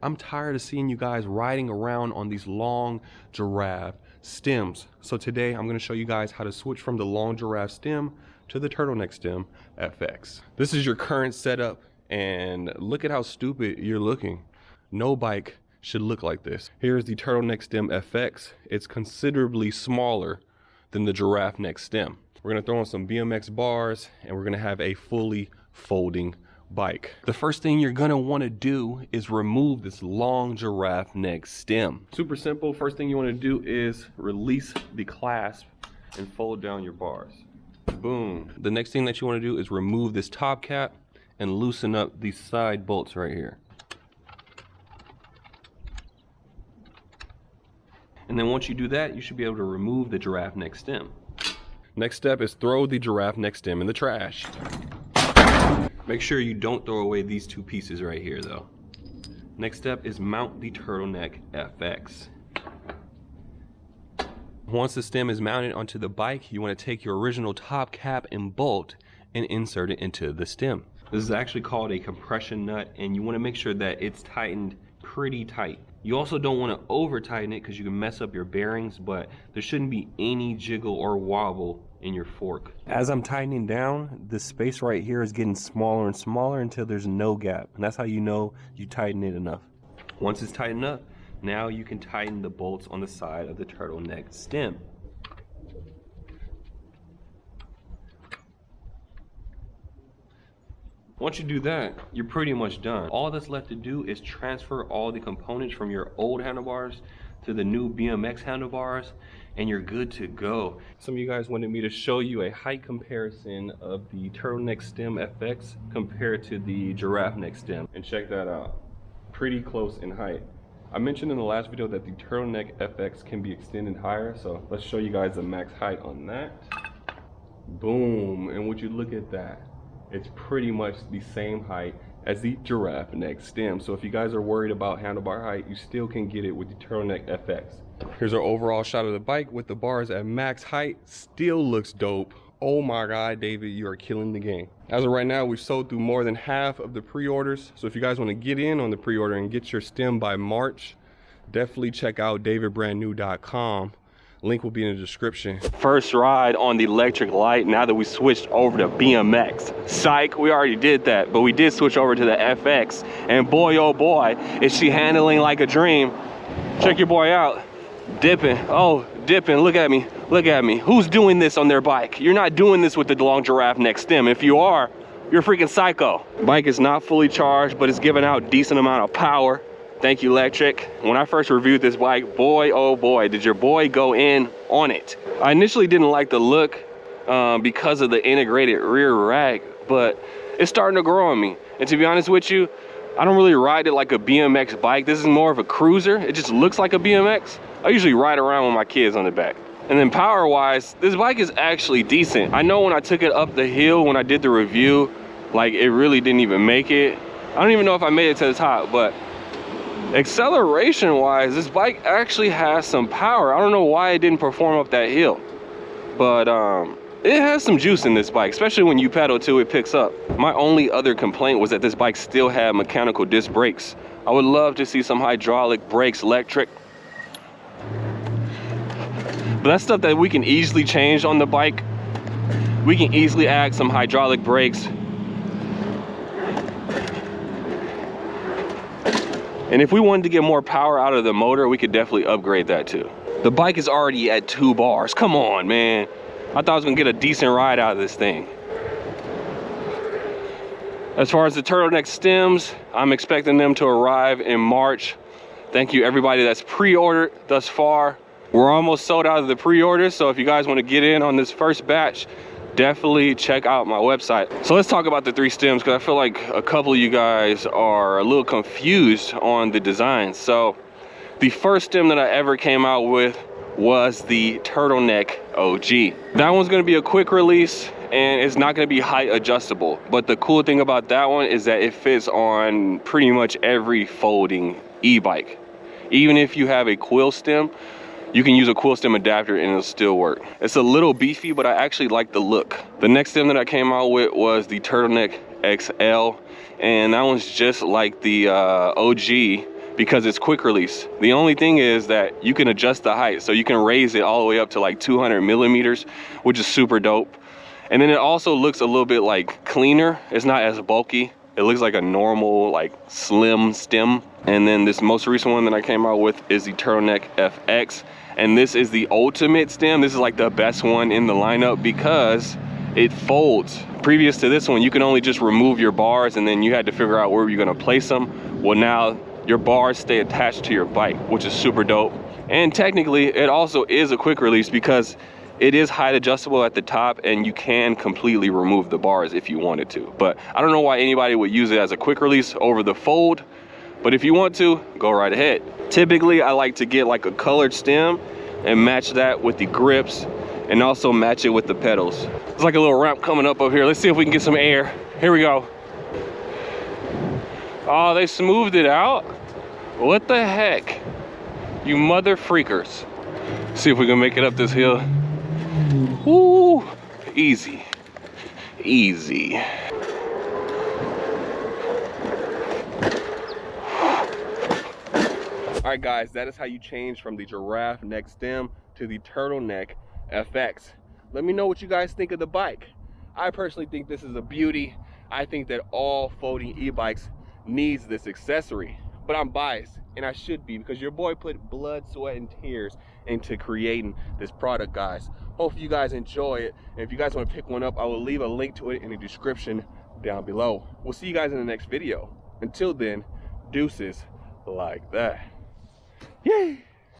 I'm tired of seeing you guys riding around on these long giraffe stems. So today I'm going to show you guys how to switch from the long giraffe stem to the turtleneck stem FX. This is your current setup, and look at how stupid you're looking. No bike should look like this. Here's the turtleneck stem FX. It's considerably smaller than the giraffe neck stem. We're going to throw on some BMX bars, and we're going to have a fully folding bike. The first thing you're gonna want to do is remove this long giraffe neck stem. Super simple. First thing you want to do is release the clasp and fold down your bars. Boom. The next thing that you want to do is remove this top cap and loosen up these side bolts right here. And then once you do that, you should be able to remove the giraffe neck stem. Next step is throw the giraffe neck stem in the trash. Make sure you don't throw away these two pieces right here though. Next step is mount the turtleneck FX. Once the stem is mounted onto the bike, you want to take your original top cap and bolt and insert it into the stem. This is actually called a compression nut, and you want to make sure that it's tightened pretty tight. You also don't want to over tighten it because you can mess up your bearings, but there shouldn't be any jiggle or wobble in your fork. As I'm tightening down, this space right here is getting smaller and smaller until there's no gap, and that's how you know you tighten it enough. Once it's tightened up, now you can tighten the bolts on the side of the turtleneck stem. Once you do that, you're pretty much done. All that's left to do is transfer all the components from your old handlebars to the new BMX handlebars, and you're good to go. Some of you guys wanted me to show you a height comparison of the turtleneck stem FX compared to the giraffe neck stem, and check that out. Pretty close in height. I mentioned in the last video that the turtleneck FX can be extended higher, so let's show you guys the max height on that. Boom, and would you look at that? It's pretty much the same height as the giraffe neck stem. So if you guys are worried about handlebar height, you still can get it with the turtleneck FX. Here's our overall shot of the bike with the bars at max height. Still looks dope. Oh my God, David, you are killing the game. As of right now, we've sold through more than half of the pre-orders. So if you guys want to get in on the pre-order and get your stem by March, definitely check out davidbrandnew.com. Link will be in the description. First ride on the electric light now that we switched over to BMX. Psych, we already did that, but we did switch over to the FX. And boy, oh boy, is she handling like a dream. Check your boy out. Dipping, oh, dipping, look at me, look at me. Who's doing this on their bike? You're not doing this with the long giraffe neck stem. If you are, you're freaking psycho. Bike is not fully charged, but it's giving out decent amount of power. Thank you, Lectric. When I first reviewed this bike, boy, oh boy, did your boy go in on it. I initially didn't like the look because of the integrated rear rack, but it's starting to grow on me. And to be honest with you, I don't really ride it like a BMX bike. This is more of a cruiser. It just looks like a BMX. I usually ride around with my kids on the back. And then power-wise, this bike is actually decent. I know when I took it up the hill, when I did the review, like it really didn't even make it. I don't even know if I made it to the top, but acceleration wise, this bike actually has some power. I don't know why it didn't perform up that hill, but it has some juice in this bike, especially when you pedal to it picks up. My only other complaint was that this bike still had mechanical disc brakes. I would love to see some hydraulic brakes, Lectric. But that's stuff that we can easily change on the bike. We can easily add some hydraulic brakes. And if we wanted to get more power out of the motor, we could definitely upgrade that too. The bike is already at 2 bars. Come on, man. I thought I was gonna get a decent ride out of this thing. As far as the turtleneck stems, I'm expecting them to arrive in March. Thank you everybody that's pre-ordered thus far. We're almost sold out of the pre-orders, so if you guys want to get in on this first batch, definitely check out my website. So let's talk about the 3 stems, because I feel like a couple of you guys are a little confused on the design. So the first stem that I ever came out with was the turtleneck OG. That one's going to be a quick release and it's not going to be height adjustable, but the cool thing about that one is that it fits on pretty much every folding e-bike. Even if you have a quill stem, you can use a quill stem adapter and it'll still work. It's a little beefy, but I actually like the look. The next stem that I came out with was the turtleneck XL, and that one's just like the OG because it's quick release. The only thing is that you can adjust the height, so you can raise it all the way up to like 200 millimeters, which is super dope. And then it also looks a little bit like cleaner. It's not as bulky. It looks like a normal, like slim stem. And then this most recent one that I came out with is the Turtleneck FX. And this is the ultimate stem. This is like the best one in the lineup because it folds. Previous to this one, you can only just remove your bars and then you had to figure out where you're gonna place them. Well, now your bars stay attached to your bike, which is super dope. And technically, it also is a quick release because it is height adjustable at the top and you can completely remove the bars if you wanted to. But I don't know why anybody would use it as a quick release over the fold. But if you want to, go right ahead. Typically, I like to get like a colored stem and match that with the grips and also match it with the pedals. It's like a little ramp coming up here. Let's see if we can get some air. Here we go. Oh, they smoothed it out? What the heck? You mother freakers. See if we can make it up this hill. Woo, easy, easy. All right, guys, that is how you change from the giraffe neck stem to the Turtleneck FX. Let me know what you guys think of the bike. I personally think this is a beauty. I think that all folding e-bikes needs this accessory, but I'm biased, and I should be because your boy put blood, sweat, and tears into creating this product, guys. Hope you guys enjoy it, and if you guys want to pick one up, I will leave a link to it in the description down below. We'll see you guys in the next video. Until then, deuces like that. Yay!